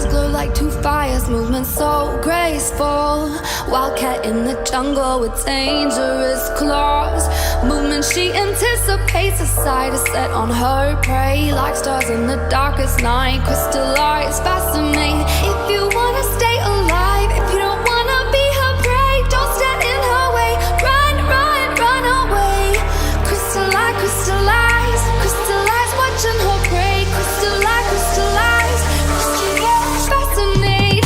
glow like two fires, movement so graceful. Wildcat in the jungle with dangerous claws. Movement she anticipates, a sight is set on her prey. Like stars in the darkest night, crystallized, fascinating. If you wanna stay alive, if you don't wanna be her prey, don't stand in her way. Run, run, run away. Crystallize, crystallize, crystallize, watching her prey. Crystallize, crystallize, crystallize, fascinate.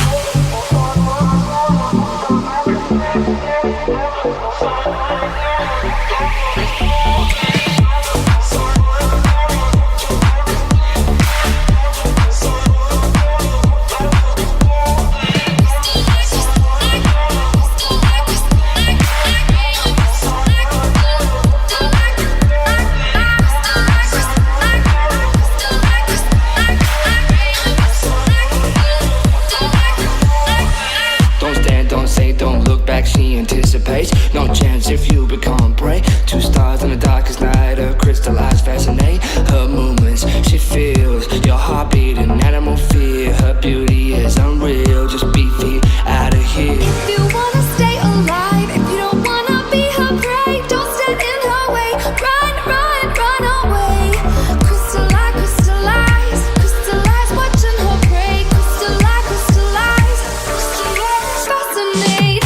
She anticipates, no chance if you become prey. Two stars in the darkest night, her crystallized, fascinate. Her movements, she feels your heartbeat and animal fear. Her beauty is unreal, just beat feet out of here. If you wanna stay alive, if you don't wanna be her prey, don't stand in her way. Run, run, run away. Crystallize, crystallize, crystallize, watching her prey. Crystallize, crystallize, crystallize, fascinate.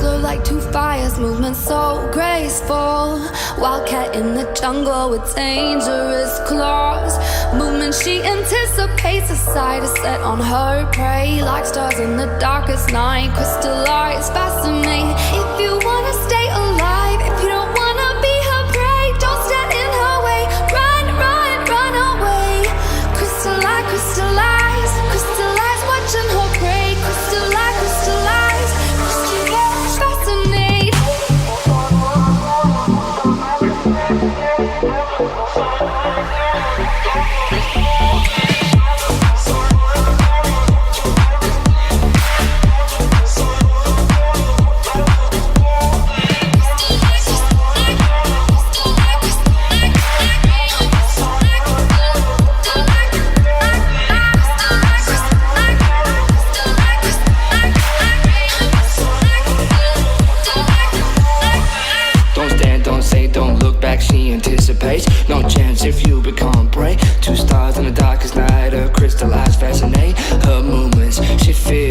glow like two fires, movement so graceful. Wildcat in the jungle with dangerous claws. Movement she anticipates, a sight is set on her prey. Like stars in the darkest night, crystallized, fascinating. If you wanna stay alive, if you don't wanna be her prey, don't stand in her way. Run, run, run away. Crystallize, crystallize, crystallize, watching her prey. Crystallize, crystallize, crystallize, fascinate. She anticipates, no chance if you become prey. Two stars in the darkest night, her crystallized fascinate. Her movements, she feels